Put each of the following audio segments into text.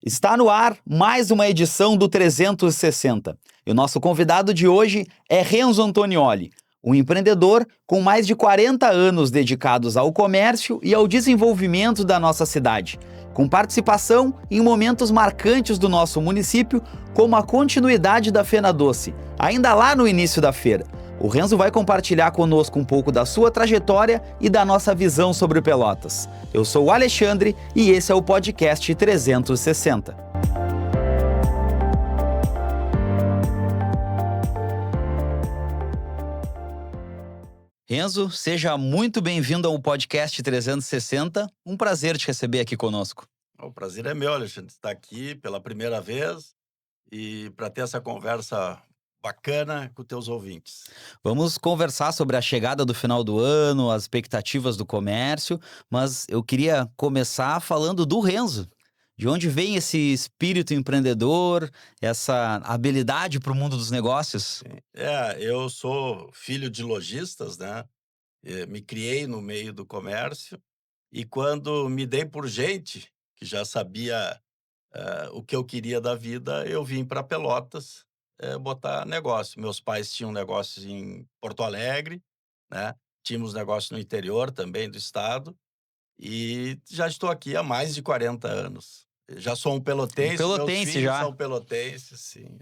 Está no ar mais uma edição do 360. E o nosso convidado de hoje é Renzo Antonioli, um empreendedor com mais de 40 anos dedicados ao comércio e ao desenvolvimento da nossa cidade, com participação em momentos marcantes do nosso município, como a continuidade da Fena Doce, ainda lá no início da feira. O Renzo vai compartilhar conosco um pouco da sua trajetória e da nossa visão sobre o Pelotas. Eu sou o Alexandre e esse é o podcast 360. Renzo, seja muito bem-vindo ao podcast 360. Um prazer te receber aqui conosco. O prazer é meu, Alexandre, estar aqui pela primeira vez e para ter essa conversa bacana com teus ouvintes. Vamos conversar sobre a chegada do final do ano, as expectativas do comércio, mas eu queria começar falando do Renzo. De onde vem esse espírito empreendedor, essa habilidade para o mundo dos negócios? Eu sou filho de lojistas, né? Me criei no meio do comércio e quando me dei por gente que já sabia o que eu queria da vida, eu vim para Pelotas botar negócio. Meus pais tinham negócios em Porto Alegre, né? Tínhamos negócio no interior também do estado. E já estou aqui há mais de 40 anos. Já sou um Um pelotense, meus pelotense filhos já. são pelotenses, sim.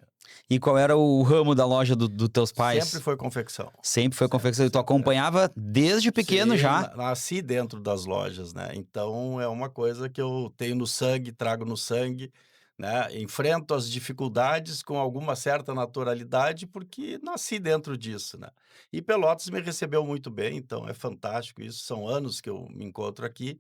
E qual era o ramo da loja dos teus Sempre pais? foi confecção. Sempre foi Sempre, confecção. E tu sempre. acompanhava desde pequeno Sim, já. nasci dentro das lojas, né, então é uma coisa que eu tenho no sangue, trago no sangue, né, enfrento as dificuldades com alguma certa naturalidade, porque nasci dentro disso, né. E Pelotas me recebeu muito bem, então é fantástico isso, são anos que eu me encontro aqui.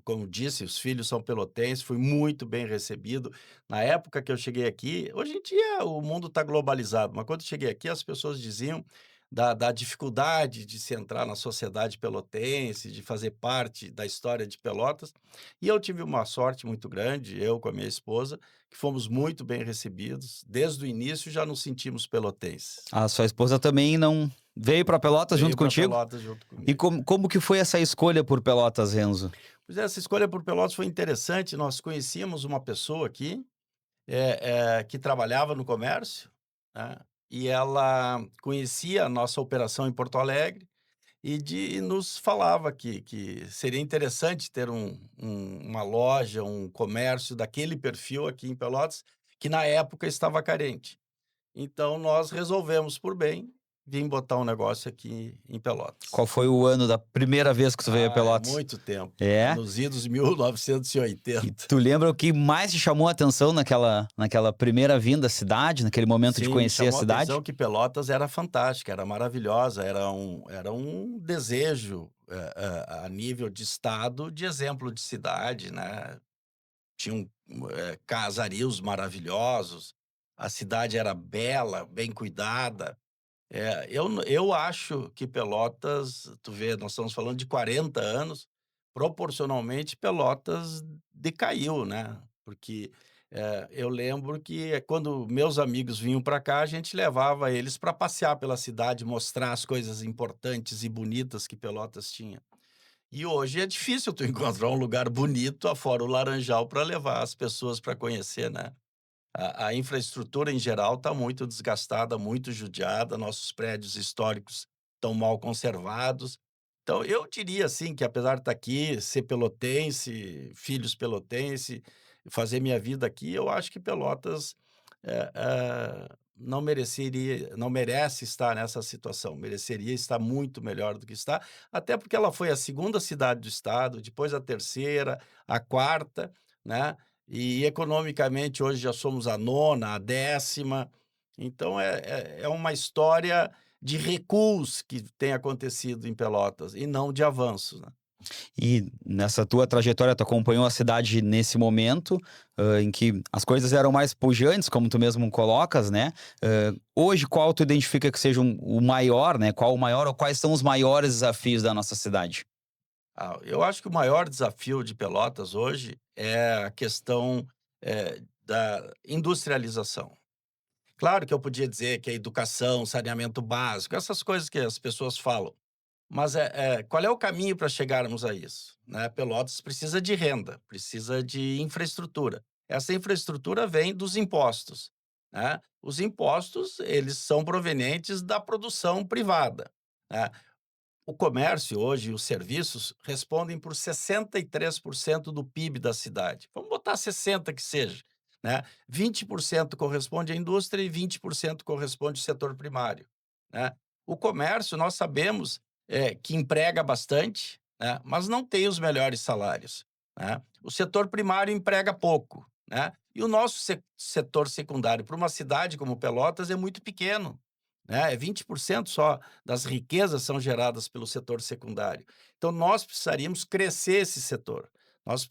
Como disse, os filhos são pelotenses, fui muito bem recebido. Na época que eu cheguei aqui, hoje em dia o mundo está globalizado, mas quando eu cheguei aqui as pessoas diziam da dificuldade de se entrar na sociedade pelotense, de fazer parte da história de Pelotas, e eu tive uma sorte muito grande, eu com a minha esposa, que fomos muito bem recebidos, desde o início já nos sentimos pelotenses. A sua esposa também não veio para Pelotas junto Veio para contigo? Pelotas junto E comigo. como que foi essa escolha por Pelotas, Renzo? Pois é, essa escolha por Pelotas foi interessante, nós conhecíamos uma pessoa aqui que trabalhava no comércio, né, e ela conhecia a nossa operação em Porto Alegre e nos falava que seria interessante ter uma loja, um comércio daquele perfil aqui em Pelotas, que na época estava carente. Então nós resolvemos por bem vir botar um negócio aqui em Qual Pelotas. foi o ano da primeira vez que tu veio a É Pelotas? muito tempo, é É? nos idos de E 1980. tu lembra o que mais te chamou a atenção naquela primeira vinda à cidade, naquele momento de Sim, me conhecer a chamou a cidade? atenção que Pelotas era fantástica, era maravilhosa, era um desejo, a nível de estado, de exemplo de cidade, né. Tinham, casarios maravilhosos, a cidade era bela, bem cuidada. Eu acho que Pelotas, tu vê, nós estamos falando de 40 anos, proporcionalmente Pelotas decaiu, né, porque, eu lembro que quando meus amigos vinham para cá, a gente levava eles para passear pela cidade, mostrar as coisas importantes e bonitas que Pelotas tinha. E hoje é difícil tu encontrar um lugar bonito, afora o Laranjal, para levar as pessoas para conhecer, né. A infraestrutura em geral está muito desgastada, muito judiada, nossos prédios históricos estão mal conservados. Então eu diria, assim, que apesar de estar aqui, ser pelotense, filhos pelotense, fazer minha vida aqui, eu acho que Pelotas, não merece estar nessa situação, mereceria estar muito melhor do que está, até porque ela foi a segunda cidade do estado, depois a terceira, a quarta, né. E economicamente hoje já somos a nona, a décima, então é uma história de recuos que tem acontecido em Pelotas e não de avanços, né. E nessa tua trajetória, tu acompanhou a cidade nesse momento, em que as coisas eram mais pujantes, como tu mesmo colocas, né? Hoje, qual tu identifica que seja o maior, né? Qual o maior ou quais são os maiores desafios da nossa cidade? Eu acho que o maior desafio de Pelotas hoje é a questão, da industrialização. Claro que eu podia dizer que a educação, saneamento básico, essas coisas que as pessoas falam. Mas qual é o caminho para chegarmos a isso, né? Pelotas precisa de renda, precisa de infraestrutura. Essa infraestrutura vem dos impostos, né? Os impostos, eles são provenientes da produção privada, né? O comércio hoje, os serviços, respondem por 63% do PIB da cidade. Vamos botar 60 que seja, né? 20% corresponde à indústria e 20% corresponde ao setor primário, né? O comércio, nós sabemos, que emprega bastante, né, mas não tem os melhores salários, né? O setor primário emprega pouco, né? E o nosso setor secundário, para uma cidade como Pelotas, é muito pequeno, né? É 20% só das riquezas são geradas pelo setor secundário. Então, nós precisaríamos crescer esse setor. Nós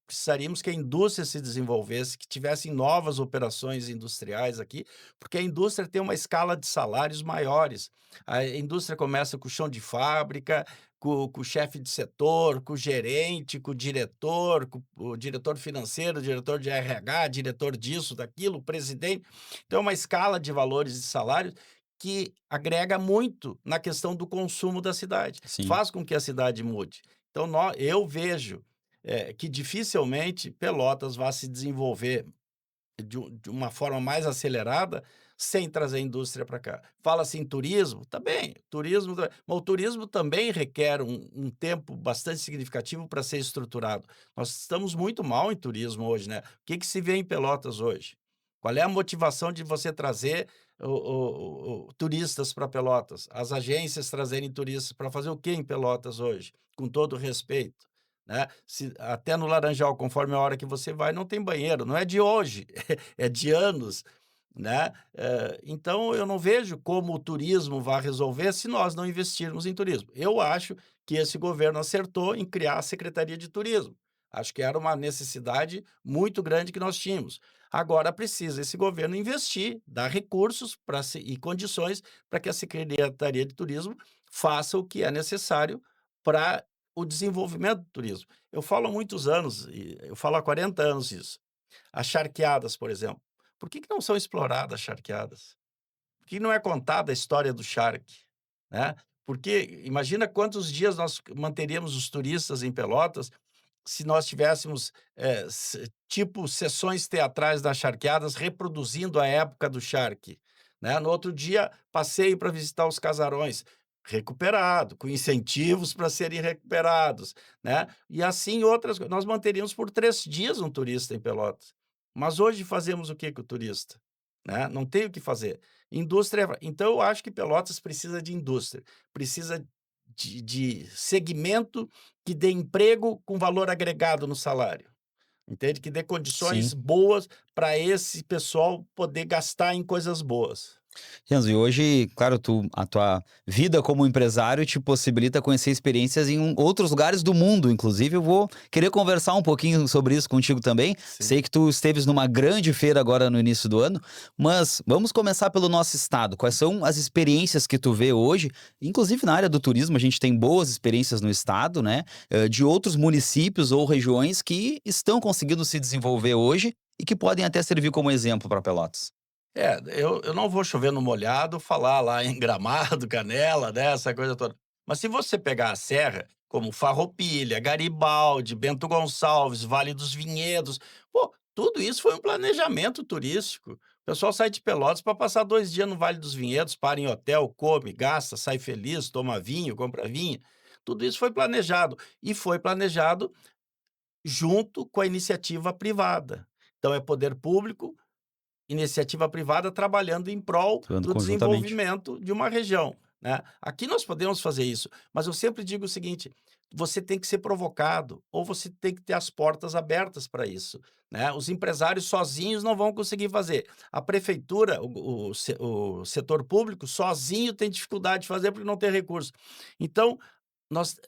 precisaríamos que a indústria se desenvolvesse, que tivessem novas operações industriais aqui, porque a indústria tem uma escala de salários maiores. A indústria começa com o chão de fábrica, com o chefe de setor, com o gerente, com com o diretor financeiro, diretor de RH, diretor disso, daquilo, presidente. Então, é uma escala de valores e salários que agrega muito na questão do consumo da cidade, Sim. faz com que a cidade mude. Então, eu vejo que dificilmente Pelotas vai se desenvolver de uma forma mais acelerada sem trazer indústria para cá. Fala-se em turismo, tá bem, turismo, mas o turismo também requer um tempo bastante significativo para ser estruturado. Nós estamos muito mal em turismo hoje, né? O que que se vê em Pelotas hoje? Qual é a motivação de você trazer turistas para Pelotas? As agências trazerem turistas para fazer o que em Pelotas hoje? Com todo respeito, né? Até no Laranjal, conforme a hora que você vai, não tem banheiro. Não é de hoje, é de anos, né? Então, eu não vejo como o turismo vai resolver se nós não investirmos em turismo. Eu acho que esse governo acertou em criar a Secretaria de Turismo. Acho que era uma necessidade muito grande que nós tínhamos. Agora precisa esse governo investir, dar recursos e condições para que a Secretaria de Turismo faça o que é necessário para o desenvolvimento do turismo. Eu falo há muitos anos, eu falo há 40 anos isso. As charqueadas, por exemplo. Por que não são exploradas as charqueadas? Por que não é contada a história do charque, né? Porque imagina quantos dias nós manteríamos os turistas em Pelotas se nós tivéssemos, tipo sessões teatrais das charqueadas reproduzindo a época do charque, né. No outro dia, passeio para visitar os casarões, recuperado, com incentivos para serem recuperados, né. E assim outras nós manteríamos por 3 dias um turista em Pelotas. Mas hoje fazemos o que com o turista? Né, não tem o que fazer. Indústria então eu acho que Pelotas precisa de indústria, precisa de segmento que dê emprego com valor agregado no salário, entende? Que dê condições Sim. boas para esse pessoal poder gastar em coisas boas. Renzo, e hoje, claro, a tua vida como empresário te possibilita conhecer experiências em outros lugares do mundo. Inclusive, eu vou querer conversar um pouquinho sobre isso contigo também. Sim. Sei que tu esteves numa grande feira agora no início do ano, mas vamos começar pelo nosso estado. Quais são as experiências que tu vê hoje? Inclusive na área do turismo, a gente tem boas experiências no estado, né? De outros municípios ou regiões que estão conseguindo se desenvolver hoje e que podem até servir como exemplo para Pelotas. Eu não vou chover no molhado, falar lá em Gramado, Canela, né, essa coisa toda. Mas se você pegar a serra, como Farroupilha, Garibaldi, Bento Gonçalves, Vale dos Vinhedos, pô, tudo isso foi um planejamento turístico. O pessoal sai de Pelotas para passar 2 dias no Vale dos Vinhedos, para em hotel, come, gasta, sai feliz, toma vinho, compra vinho. Tudo isso foi planejado, e foi planejado junto com a iniciativa privada. Então é poder público, iniciativa privada trabalhando em prol Atuando do conjuntamente. desenvolvimento de uma região, né. Aqui nós podemos fazer isso, mas eu sempre digo o seguinte: você tem que ser provocado ou você tem que ter as portas abertas para isso, né. Os empresários sozinhos não vão conseguir fazer. A prefeitura, o setor público sozinho tem dificuldade de fazer porque não tem recurso. Então, nós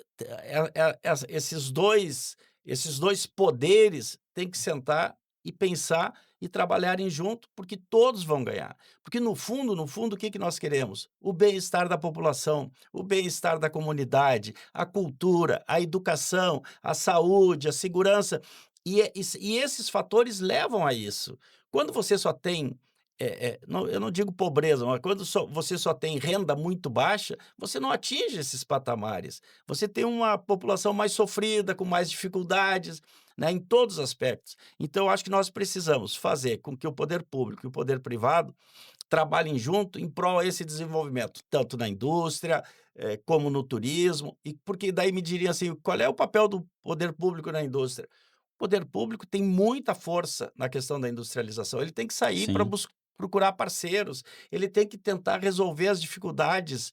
esses dois poderes têm que sentar e pensar e trabalharem junto, porque todos vão ganhar. Porque no fundo, o que que nós queremos? O bem-estar da população, o bem-estar da comunidade, a cultura, a educação, a saúde, a segurança, e esses fatores levam a isso. Quando você só tem, não, eu não digo pobreza, mas quando você só tem renda muito baixa, você não atinge esses patamares. Você tem uma população mais sofrida, com mais dificuldades, né, em todos os aspectos. Então, eu acho que nós precisamos fazer com que o poder público e o poder privado trabalhem junto em prol a esse desenvolvimento, tanto na indústria, como no turismo, e porque daí me diriam assim: qual é o papel do poder público na indústria? O poder público tem muita força na questão da industrialização, ele tem que sair para Sim. procurar parceiros, ele tem que tentar resolver as dificuldades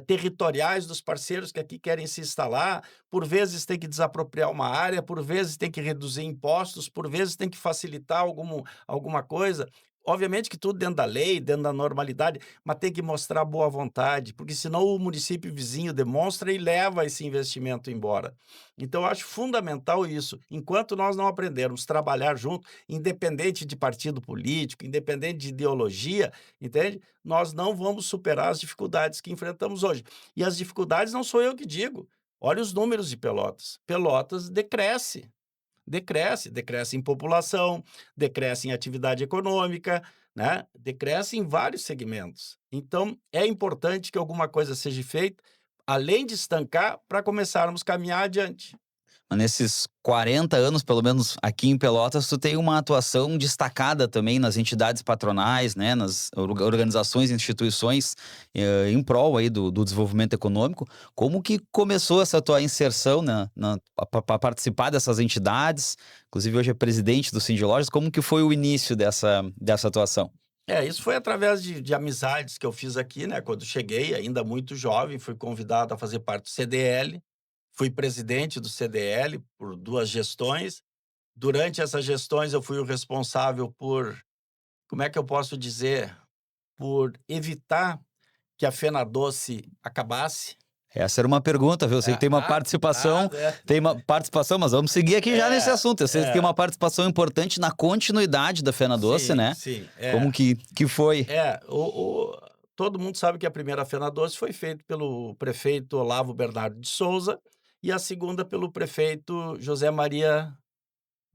territoriais dos parceiros que aqui querem se instalar, por vezes tem que desapropriar uma área, por vezes tem que reduzir impostos, por vezes tem que facilitar alguma coisa. Obviamente que tudo dentro da lei, dentro da normalidade, mas tem que mostrar boa vontade, porque senão o município vizinho demonstra e leva esse investimento embora. Então, eu acho fundamental isso. Enquanto nós não aprendermos a trabalhar junto, independente de partido político, independente de ideologia, entende? Nós não vamos superar as dificuldades que enfrentamos hoje. E as dificuldades não sou eu que digo. Olha os números de Pelotas. Pelotas decresce. Decresce em população, decresce em atividade econômica, né? Decresce em vários segmentos. Então, é importante que alguma coisa seja feita, além de estancar, para começarmos a caminhar adiante. Mas nesses 40 anos, pelo menos aqui em Pelotas, tu tem uma atuação destacada também nas entidades patronais, né, nas organizações e instituições em prol aí do desenvolvimento econômico. Como que começou essa tua inserção para participar dessas entidades? Inclusive hoje é presidente do Cindy Lojas. Como que foi o início dessa atuação? Isso foi através de amizades que eu fiz aqui, né? Quando cheguei, ainda muito jovem, fui convidado a fazer parte do CDL, fui presidente do CDL por 2 gestões. Durante essas gestões, eu fui o responsável por, como é que eu posso dizer, por evitar que a Fenadoce acabasse. Essa era uma pergunta, viu? Eu sei que tem uma participação, mas vamos seguir aqui já nesse assunto. Eu sei que tem uma participação importante na continuidade da Fena Doce, né? Sim, Como que foi? todo mundo sabe que a primeira Fenadoce foi feita pelo prefeito Olavo Bernardo de Souza e a segunda pelo prefeito José Maria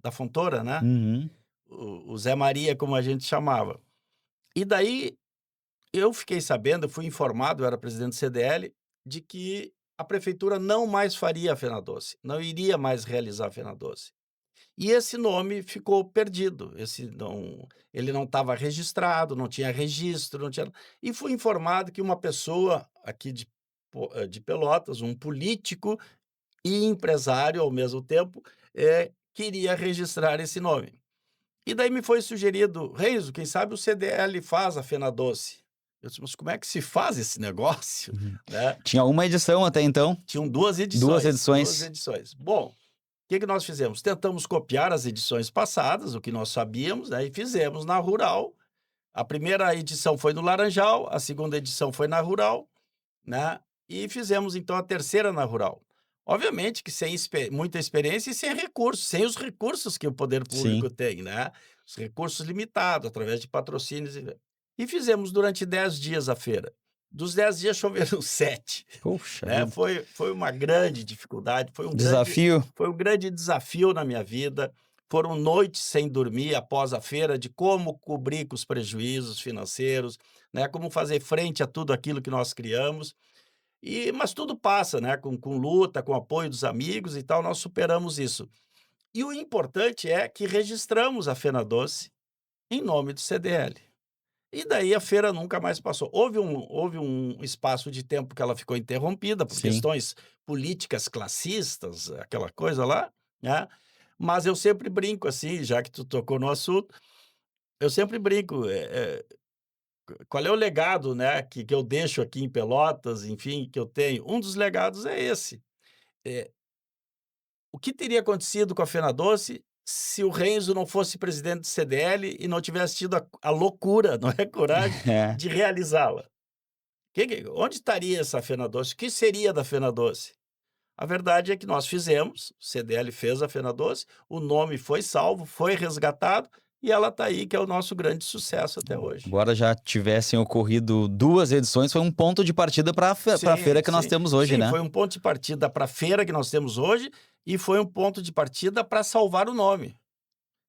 da Fontoura, né? Uhum. O Zé Maria, como a gente chamava. E daí eu fiquei sabendo, eu fui informado, eu era presidente do CDL, de que a prefeitura não mais faria a Fenadoce, não iria mais realizar a Fenadoce. E esse nome ficou perdido, ele não estava registrado, não tinha registro, não tinha. E fui informado que uma pessoa aqui de Pelotas, um político e empresário ao mesmo tempo, queria registrar esse nome. E daí me foi sugerido: Renzo, quem sabe o CDL faz a Fenadoce. Eu disse: mas como é que se faz esse negócio? Uhum. Né? Tinha uma edição até então? Tinham 2 edições. 2 edições. 2 edições. Bom, o que nós fizemos? Tentamos copiar as edições passadas, o que nós sabíamos, né? E fizemos na Rural. A primeira edição foi no Laranjal, a segunda edição foi na Rural, né? E fizemos então a terceira na Rural. Obviamente que sem muita experiência e sem recursos, sem os recursos que o poder público tem, né? Os recursos limitados, através de patrocínios. E fizemos durante 10 dias a feira. Dos 10 dias choveram 7. Puxa Né? vida. Foi uma grande dificuldade, Desafio. Foi um grande desafio na minha vida. Foram noites sem dormir após a feira, de como cobrir com os prejuízos financeiros, né? Como fazer frente a tudo aquilo que nós criamos. Mas tudo passa, né? Com luta, com apoio dos amigos e tal, nós superamos isso. E o importante é que registramos a Fenadoce em nome do CDL. E daí a feira nunca mais passou. Houve um espaço de tempo que ela ficou interrompida por questões políticas classistas, aquela coisa lá, né? Mas eu sempre brinco assim, já que tu tocou no assunto, eu sempre brinco, qual é o legado, né, que eu deixo aqui em Pelotas, enfim, que eu tenho? Um dos legados é esse. O que teria acontecido com a Fenadoce se o Renzo não fosse presidente do CDL e não tivesse tido a loucura, não é, coragem, de realizá-la? Onde estaria essa Fenadoce? O que seria da Fenadoce? A verdade é que nós fizemos, o CDL fez a Fenadoce, o nome foi salvo, foi resgatado e ela está aí, que é o nosso grande sucesso até hoje. Embora já tivessem ocorrido 2 edições, foi um ponto de partida para a feira que nós temos hoje, né? Foi um ponto de partida para a feira que nós temos hoje e foi um ponto de partida para salvar o nome,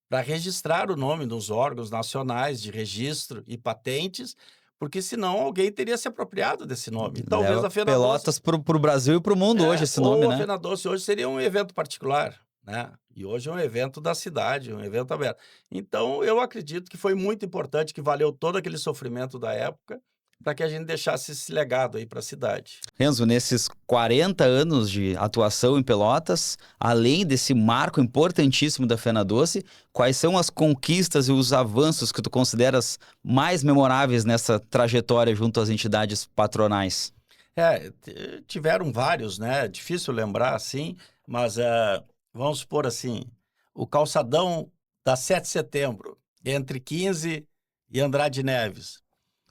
para registrar o nome nos órgãos nacionais de registro e patentes, porque senão alguém teria se apropriado desse nome. Talvez a Fenadoce... Pelotas para o Brasil e para o mundo hoje esse nome, né? A Fenadoce hoje seria um evento particular, né? E hoje é um evento da cidade, um evento aberto. Então, eu acredito que foi muito importante, que valeu todo aquele sofrimento da época, para que a gente deixasse esse legado aí para a cidade. Renzo, nesses 40 anos de atuação em Pelotas, além desse marco importantíssimo da Fena Doce, quais são as conquistas e os avanços que tu consideras mais memoráveis nessa trajetória junto às entidades patronais? Tiveram vários, né? Difícil lembrar assim, mas vamos supor assim, o calçadão da 7 de setembro, entre 15 e Andrade Neves.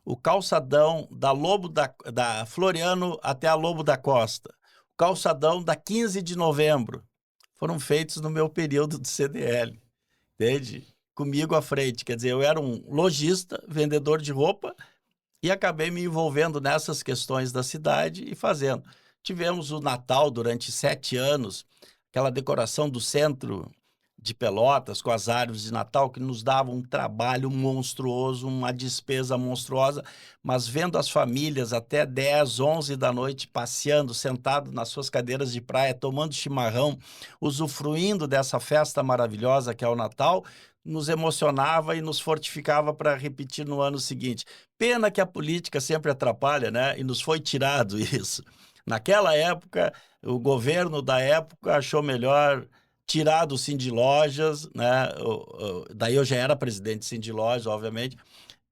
O calçadão da Floriano até a Lobo da Costa. O calçadão da 15 de novembro. Foram feitos no meu período do CDL, entende? Comigo à frente. Quer dizer, eu era um lojista, vendedor de roupa, e acabei me envolvendo nessas questões da cidade e fazendo. Tivemos o Natal durante 7 anos, aquela decoração do centro de Pelotas com as árvores de Natal que nos dava um trabalho monstruoso, uma despesa monstruosa, mas vendo as famílias até 10, 11 da noite passeando, sentado nas suas cadeiras de praia, tomando chimarrão, usufruindo dessa festa maravilhosa que é o Natal, nos emocionava e nos fortificava para repetir no ano seguinte. Pena que a política sempre atrapalha, né? E nos foi tirado isso. Naquela época, o governo da época achou melhor tirar do Cindy Lojas, né? Daí eu já era presidente do Cindy Lojas, obviamente,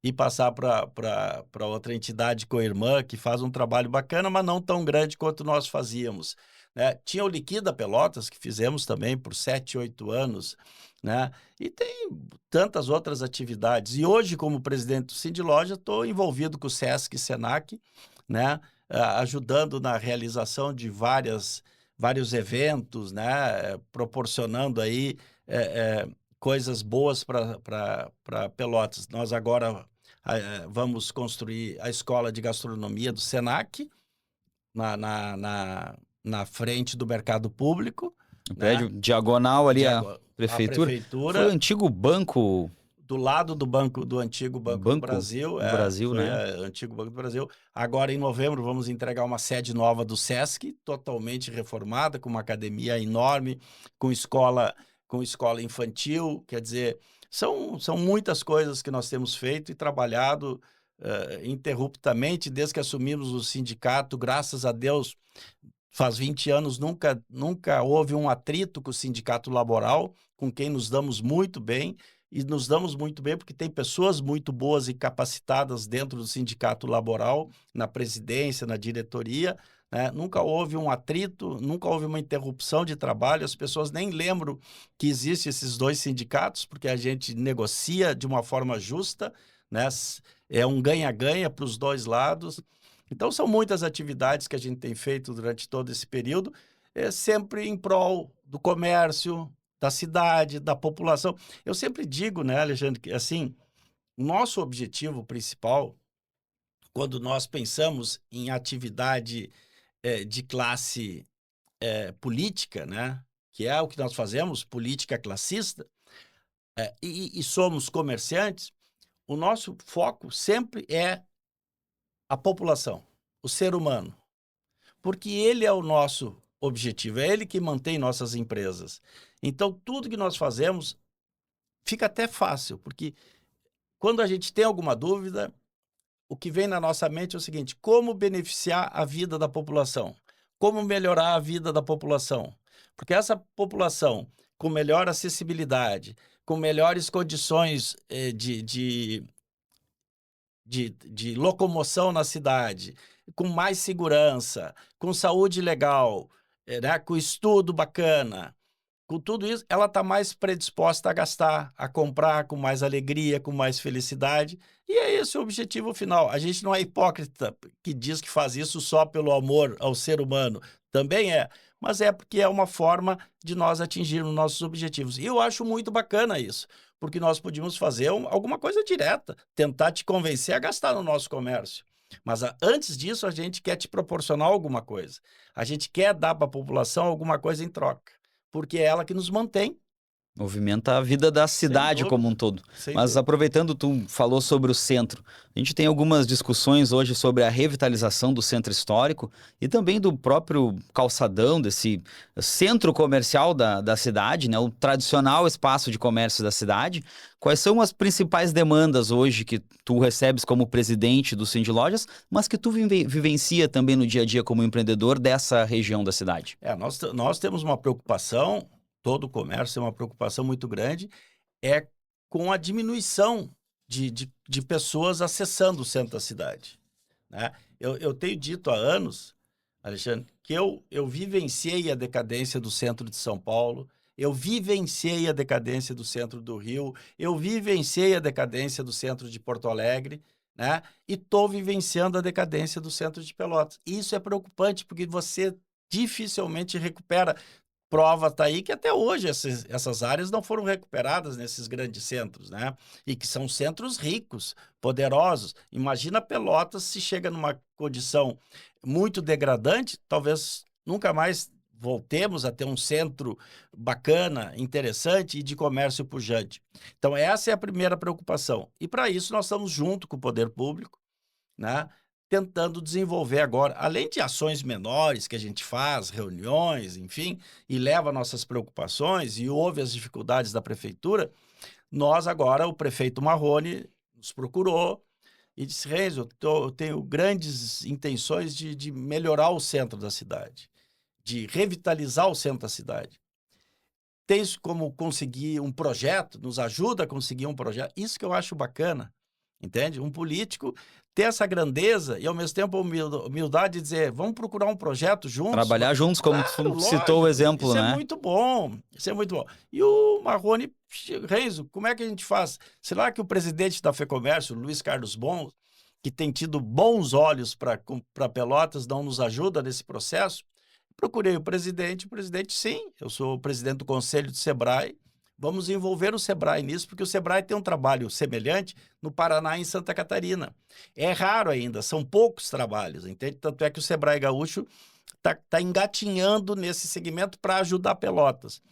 e passar para outra entidade co-irmã que faz um trabalho bacana, mas não tão grande quanto nós fazíamos, né? Tinha o Liquida Pelotas, que fizemos também por 7, 8 anos, né? E tem tantas outras atividades. E hoje, como presidente do Cindy Loja, estou envolvido com o Sesc e Senac, né? Ajudando na realização de vários eventos, né? Proporcionando aí coisas boas para Pelotas. Nós agora vamos construir a escola de gastronomia do Senac na frente do mercado público, O né? prédio diagonal ali à A prefeitura. Foi o prefeitura, antigo banco, do lado do antigo Banco do Banco Brasil, do Brasil, foi né? o antigo Banco do Brasil. Agora, em novembro, vamos entregar uma sede nova do Sesc, totalmente reformada, com uma academia enorme, com escola infantil. Quer dizer, são muitas coisas que nós temos feito e trabalhado interruptamente desde que assumimos o sindicato. Graças a Deus, faz 20 anos nunca houve um atrito com o sindicato laboral, com quem nos damos muito bem, e nos damos muito bem porque tem pessoas muito boas e capacitadas dentro do sindicato laboral, na presidência, na diretoria, né? Nunca houve um atrito, nunca houve uma interrupção de trabalho, as pessoas nem lembram que existem esses dois sindicatos, porque a gente negocia de uma forma justa, né? É um ganha-ganha para os dois lados. Então, são muitas atividades que a gente tem feito durante todo esse período, sempre em prol do comércio, da cidade, da população. Eu sempre digo, né, Alexandre, que assim, nosso objetivo principal, quando nós pensamos em atividade de classe política, né, que é o que nós fazemos, política classista, e somos comerciantes, o nosso foco sempre é a população, o ser humano. Porque ele é o nosso objetivo, é ele que mantém nossas empresas. Então, tudo que nós fazemos fica até fácil, porque quando a gente tem alguma dúvida, o que vem na nossa mente é o seguinte: como beneficiar a vida da população? Como melhorar a vida da população? Porque essa população com melhor acessibilidade, com melhores condições de locomoção na cidade, com mais segurança, com saúde legal, né, com estudo bacana, com tudo isso, ela está mais predisposta a gastar, a comprar com mais alegria, com mais felicidade. E é esse o objetivo final. A gente não é hipócrita que diz que faz isso só pelo amor ao ser humano. Também é, mas é porque é uma forma de nós atingirmos nossos objetivos. E eu acho muito bacana isso, porque nós podíamos fazer alguma coisa direta, tentar te convencer a gastar no nosso comércio. Mas antes disso, a gente quer te proporcionar alguma coisa. A gente quer dar para a população alguma coisa em troca, porque é ela que nos mantém, Movimenta a vida da Sem cidade como um dúvida, todo. sem Mas dúvida. aproveitando, tu falou sobre o centro. A gente tem algumas discussões hoje sobre a revitalização do centro histórico e também do próprio calçadão, desse centro comercial da cidade, né? O tradicional espaço de comércio da cidade. Quais são as principais demandas hoje que tu recebes como presidente do Cindy Lojas, mas que tu vivencia também no dia a dia como empreendedor dessa região da cidade? Nós temos uma preocupação, todo o comércio tem uma preocupação muito grande, é com a diminuição de pessoas acessando o centro da cidade, né? Eu tenho dito há anos, Alexandre, que eu vivenciei a decadência do centro de São Paulo, eu vivenciei a decadência do centro do Rio, eu vivenciei a decadência do centro de Porto Alegre, né? E estou vivenciando a decadência do centro de Pelotas. Isso é preocupante, porque você dificilmente recupera. Prova está aí que até hoje essas áreas não foram recuperadas nesses grandes centros, né? E que são centros ricos, poderosos. Imagina Pelotas se chega numa condição muito degradante, talvez nunca mais voltemos a ter um centro bacana, interessante e de comércio pujante. Então essa é a primeira preocupação. E para isso nós estamos junto com o poder público, né? Tentando desenvolver agora, além de ações menores que a gente faz, reuniões, enfim, e leva nossas preocupações e ouve as dificuldades da prefeitura, nós agora, o prefeito Marrone nos procurou e disse: Renzo, eu tenho grandes intenções de melhorar o centro da cidade, de revitalizar o centro da cidade. Tens como conseguir um projeto? Nos ajuda a conseguir um projeto? Isso que eu acho bacana, entende? Um político ter essa grandeza e, ao mesmo tempo, a humildade de dizer: vamos procurar um projeto juntos. Trabalhar juntos, como Claro, tu citou o lógico, exemplo, isso é né? muito bom, isso é muito bom. E o Marrone, Renzo, como é que a gente faz? Será que o presidente da FEComércio, Luiz Carlos Bons, que tem tido bons olhos para Pelotas, não nos ajuda nesse processo? Procurei o presidente, sim, eu sou o presidente do conselho do Sebrae, vamos envolver o Sebrae nisso, porque o Sebrae tem um trabalho semelhante no Paraná e em Santa Catarina. É raro ainda, são poucos trabalhos, entende? Tanto é que o Sebrae Gaúcho tá engatinhando nesse segmento para ajudar Pelotas.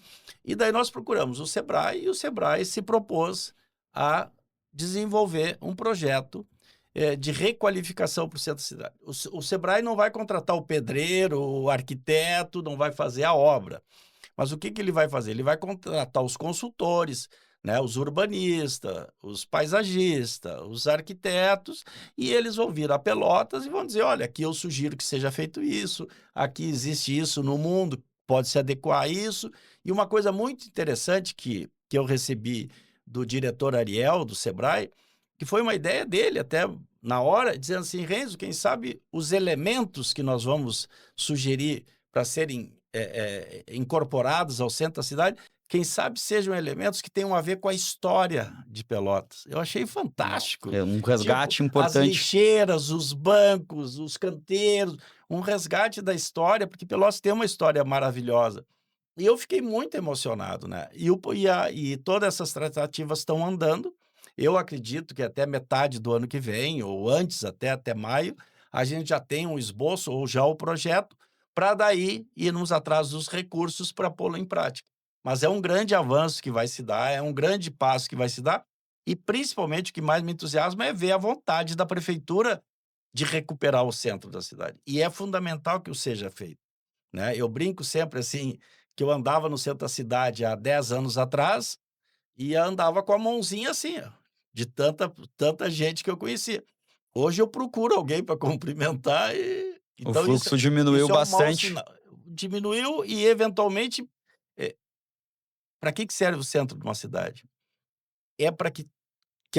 E daí nós procuramos o Sebrae, e o Sebrae se propôs a desenvolver um projeto de requalificação para o centro da cidade. O Sebrae não vai contratar o pedreiro, o arquiteto, não vai fazer a obra. Mas o que ele vai fazer? Ele vai contratar os consultores, né, os urbanistas, os paisagistas, os arquitetos, e eles vão vir a Pelotas e vão dizer: olha, aqui eu sugiro que seja feito isso, aqui existe isso no mundo, pode se adequar a isso. E uma coisa muito interessante que eu recebi do diretor Ariel, do Sebrae, que foi uma ideia dele até na hora, dizendo assim: Renzo, quem sabe os elementos que nós vamos sugerir para serem incorporados ao centro da cidade, quem sabe sejam elementos que tenham a ver com a história de Pelotas. Eu achei fantástico. É um Tipo, resgate as importante. lixeiras, os bancos, os canteiros, um resgate da história, porque Pelotas tem uma história maravilhosa. E eu fiquei muito emocionado, né? E todas essas tratativas estão andando. Eu acredito que até metade do ano que vem, ou antes, até maio, a gente já tem um esboço ou já o projeto, para daí irmos atrás dos recursos para pô-lo em prática. Mas é um grande avanço que vai se dar, é um grande passo que vai se dar, e principalmente o que mais me entusiasma é ver a vontade da prefeitura de recuperar o centro da cidade. E é fundamental que o seja feito, né? Eu brinco sempre assim, que eu andava no centro da cidade há 10 anos atrás e andava com a mãozinha assim, ó, de tanta gente que eu conhecia. Hoje eu procuro alguém para cumprimentar e O então fluxo diminuiu isso é um mau bastante. sinal. Diminuiu e eventualmente, para que serve o centro de uma cidade? É para que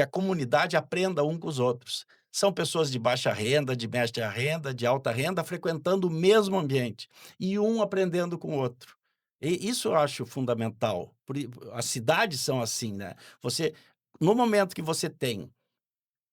a comunidade aprenda um com os outros. São pessoas de baixa renda, de média renda, de alta renda, frequentando o mesmo ambiente, e um aprendendo com o outro. E isso eu acho fundamental. As cidades são assim, né? No momento que você tem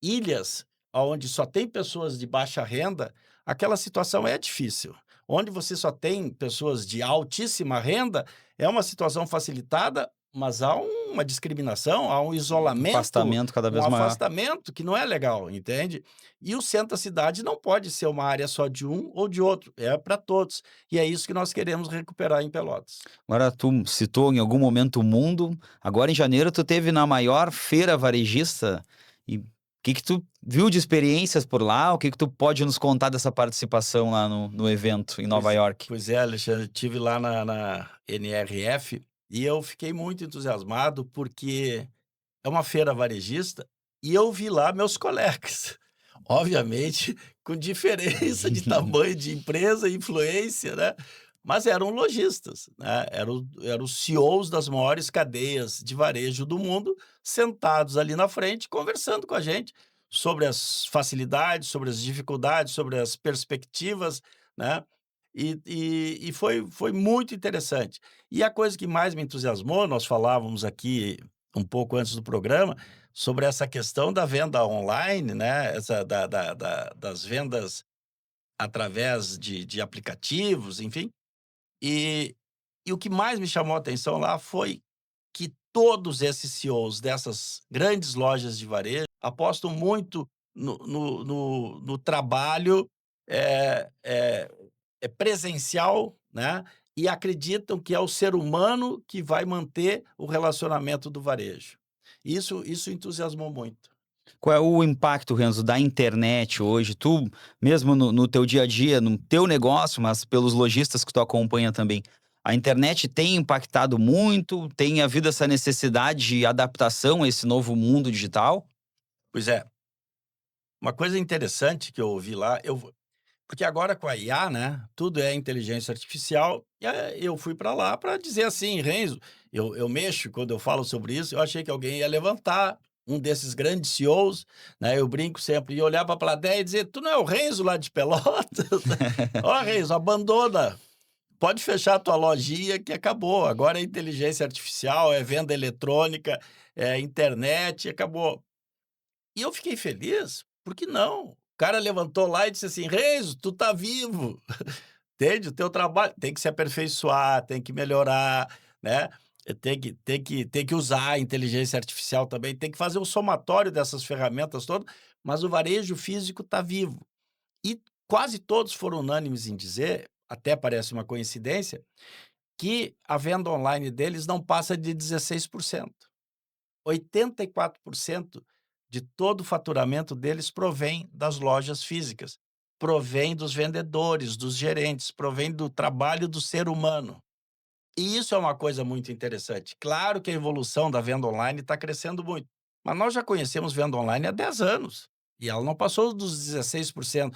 ilhas onde só tem pessoas de baixa renda, aquela situação é difícil. Onde você só tem pessoas de altíssima renda, é uma situação facilitada, mas há uma discriminação, há um isolamento, Afastamento cada um vez maior. afastamento que não é legal, entende? E o centro da cidade não pode ser uma área só de um ou de outro, é para todos. E é isso que nós queremos recuperar em Pelotas. Agora tu citou em algum momento o mundo, agora em janeiro tu teve na maior feira varejista, e o que tu viu de experiências por lá? O que tu pode nos contar dessa participação lá no evento em Nova Pois, York? pois é, Alexandre, estive lá na NRF e eu fiquei muito entusiasmado porque é uma feira varejista e eu vi lá meus colegas. Obviamente, com diferença de tamanho de empresa, influência, né? Mas eram lojistas, né? Eram os CEOs das maiores cadeias de varejo do mundo, sentados ali na frente, conversando com a gente sobre as facilidades, sobre as dificuldades, sobre as perspectivas, né? E foi muito interessante. E a coisa que mais me entusiasmou, nós falávamos aqui um pouco antes do programa, sobre essa questão da venda online, né, essa das vendas através de aplicativos, enfim. E e o que mais me chamou a atenção lá foi que todos esses CEOs dessas grandes lojas de varejo apostam muito no trabalho, eh eh presencial, né, e acreditam que é o ser humano que vai manter o relacionamento do varejo. Isso entusiasmou muito. Qual é o impacto, Renzo, da internet hoje? Tu, mesmo no teu dia a dia, no teu negócio, mas pelos lojistas que tu acompanha também, a internet tem impactado muito? Tem havido essa necessidade de adaptação a esse novo mundo digital? Pois é, uma coisa interessante que eu ouvi lá, porque agora com a IA, né, tudo é inteligência artificial, e eu fui para lá para dizer assim: "Renzo", eu mexo quando eu falo sobre isso, eu achei que alguém ia levantar, um desses grandes CEOs, né, eu brinco sempre, e olhar para a plateia e dizer: "Tu não é o Renzo lá de Pelotas? Ó Renzo, abandona, pode fechar a tua lojinha que acabou, agora é inteligência artificial, é venda eletrônica, é internet, acabou". E eu fiquei feliz, porque não? O cara levantou lá e disse assim: "Renzo, tu tá vivo, entende? O teu trabalho tem que se aperfeiçoar, tem que melhorar, né, tem que usar a inteligência artificial também, tem que fazer o somatório dessas ferramentas todas, mas o varejo físico tá vivo". E quase todos foram unânimes em dizer, até parece uma coincidência, que a venda online deles não passa de 16%. 84% de todo o faturamento deles provém das lojas físicas, provém dos vendedores, dos gerentes, provém do trabalho do ser humano. E isso é uma coisa muito interessante. Claro que a evolução da venda online está crescendo muito, mas nós já conhecemos venda online há 10 anos e ela não passou dos 16%.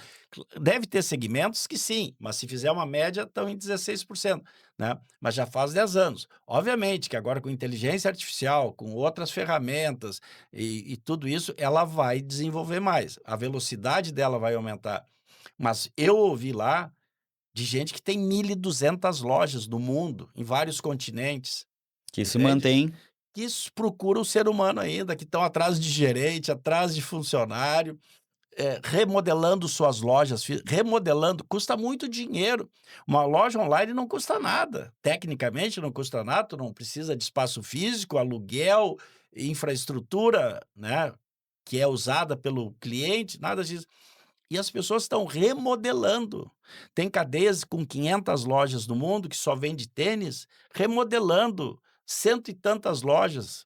Deve ter segmentos que sim, mas se fizer uma média, estão em 16%, né? Mas já faz 10 anos. Obviamente que agora com inteligência artificial, com outras ferramentas e tudo isso, ela vai desenvolver mais, a velocidade dela vai aumentar. Mas eu ouvi lá de gente que tem 1.200 lojas no mundo, em vários continentes, Que se entende? mantém. Que procura o ser humano ainda, que estão atrás de gerente, atrás de funcionário, remodelando suas lojas, remodelando, custa muito dinheiro. Uma loja online não custa nada, tecnicamente não custa nada, tu não precisa de espaço físico, aluguel, infraestrutura, né, que é usada pelo cliente, nada disso. E as pessoas estão remodelando. Tem cadeias com 500 lojas no mundo que só vende tênis, remodelando cento e tantas lojas.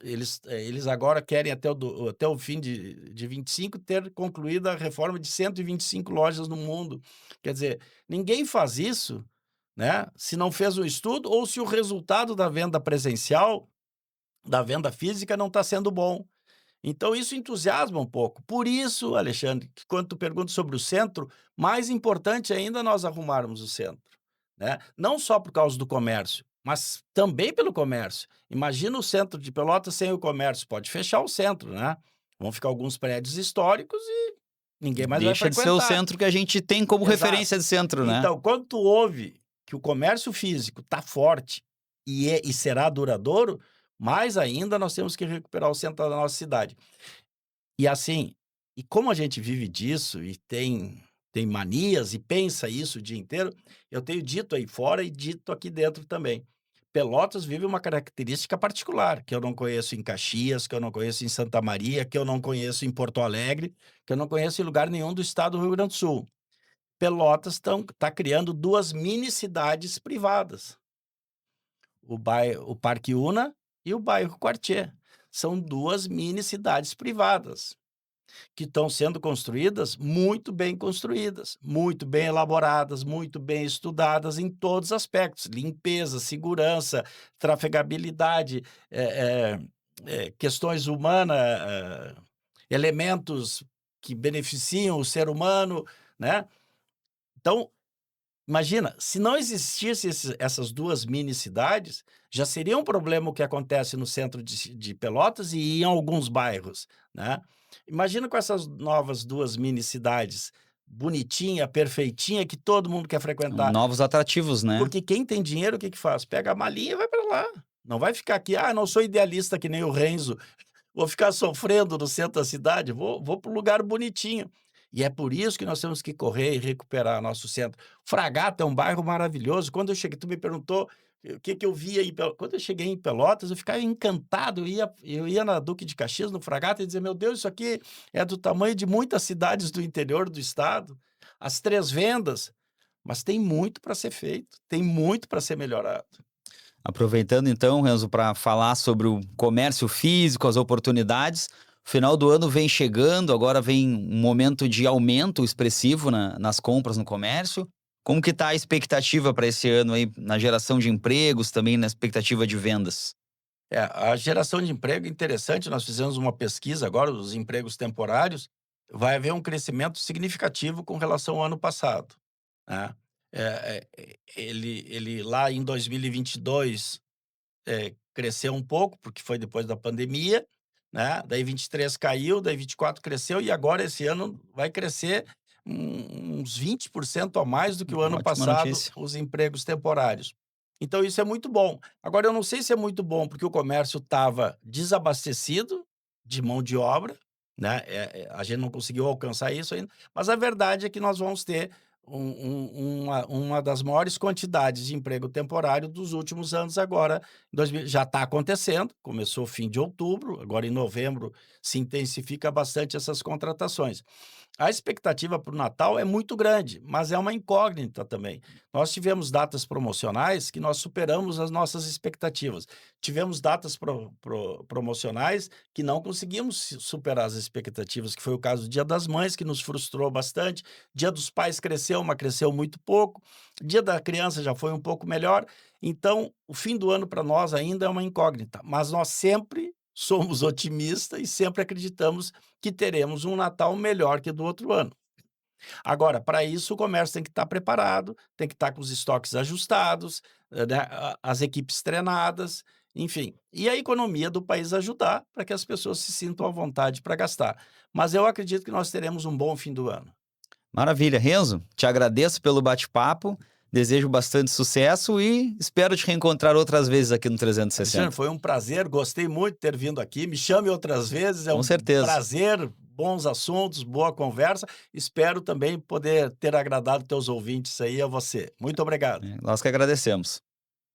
Eles agora querem até o fim de 25 ter concluído a reforma de 125 lojas no mundo. Quer dizer, ninguém faz isso, né, se não fez um estudo ou se o resultado da venda presencial, da venda física não está sendo bom. Então isso entusiasma um pouco. Por isso, Alexandre, que quando tu pergunta sobre o centro, mais importante ainda é nós arrumarmos o centro, né. Não só por causa do comércio, mas também pelo comércio. Imagina o centro de Pelotas sem o comércio, pode fechar o centro, né. Vão ficar alguns prédios históricos e ninguém mais vai Deixa de ser o frequentar. centro que a gente tem como Exato. referência de centro, né? Então, quando tu ouve que o comércio físico está forte e será duradouro, mais ainda nós temos que recuperar o centro da nossa cidade. E assim, e como a gente vive disso e tem manias e pensa isso o dia inteiro, eu tenho dito aí fora e dito aqui dentro também. Pelotas vive uma característica particular, que eu não conheço em Caxias, que eu não conheço em Santa Maria, que eu não conheço em Porto Alegre, que eu não conheço em lugar nenhum do estado do Rio Grande do Sul. Pelotas está criando 2 mini cidades privadas, o Parque Una e o bairro Quartier. São 2 mini cidades privadas, que estão sendo construídas, muito bem elaboradas, muito bem estudadas em todos os aspectos: limpeza, segurança, trafegabilidade, questões humanas, elementos que beneficiam o ser humano, né. Então, imagina, se não existisse essas 2 mini cidades, já seria um problema o que acontece no centro de Pelotas e em alguns bairros, né. Imagina com essas novas 2 mini cidades, bonitinha, perfeitinha, que todo mundo quer frequentar, Novos atrativos, né? porque quem tem dinheiro, o que que faz? Pega a malinha e vai para lá. Não vai ficar aqui: "Ah, não sou idealista que nem o Renzo, vou ficar sofrendo no centro da cidade, vou para um lugar bonitinho". E é por isso que nós temos que correr e recuperar nosso centro. Fragata é um bairro maravilhoso. Quando eu cheguei, tu me perguntou o que que eu via em Pelotas. Quando eu cheguei em Pelotas, eu ficava encantado, eu ia na Duque de Caxias, no Fragata, e dizia: "Meu Deus, isso aqui é do tamanho de muitas cidades do interior do estado, as 3 vendas", mas tem muito para ser feito, tem muito para ser melhorado. Aproveitando então, Renzo, para falar sobre o comércio físico, as oportunidades, o final do ano vem chegando, agora vem um momento de aumento expressivo nas compras no comércio. Como que está a expectativa para esse ano aí, na geração de empregos, também na expectativa de vendas? A geração de emprego é interessante, nós fizemos uma pesquisa agora, os empregos temporários, vai haver um crescimento significativo com relação ao ano passado, né. Ele lá em 2022, cresceu um pouco, porque foi depois da pandemia, né, daí 23 caiu, daí 24 cresceu e agora esse ano vai crescer uns 20% a mais do que o ano Ótima passado, notícia. os empregos temporários. Então isso é muito bom. Agora eu não sei se é muito bom, porque o comércio estava desabastecido de mão de obra, né, a gente não conseguiu alcançar isso ainda, mas a verdade é que nós vamos ter uma das maiores quantidades de emprego temporário dos últimos anos agora. 2000 já está acontecendo, começou fim de outubro, agora em novembro se intensifica bastante essas contratações. A expectativa para o Natal é muito grande, mas é uma incógnita também. Nós tivemos datas promocionais que nós superamos as nossas expectativas. Tivemos datas promocionais que não conseguimos superar as expectativas, que foi o caso do Dia das Mães, que nos frustrou bastante. Dia dos Pais cresceu, mas cresceu muito pouco. Dia da Criança já foi um pouco melhor. Então, o fim do ano para nós ainda é uma incógnita, mas nós sempre somos otimistas e sempre acreditamos que teremos um Natal melhor que o do outro ano. Agora, para isso, o comércio tem que estar preparado, tem que estar com os estoques ajustados, né, as equipes treinadas, enfim. E a economia do país ajudar para que as pessoas se sintam à vontade para gastar. Mas eu acredito que nós teremos um bom fim do ano. Maravilha, Renzo, te agradeço pelo bate-papo, desejo bastante sucesso e espero te reencontrar outras vezes aqui no Alexandre, 360. foi um prazer, gostei muito de ter vindo aqui. Me chame outras vezes, é Com um certeza. prazer, bons assuntos, boa conversa. Espero também poder ter agradado teus ouvintes aí, a você. Muito obrigado. Nós que agradecemos.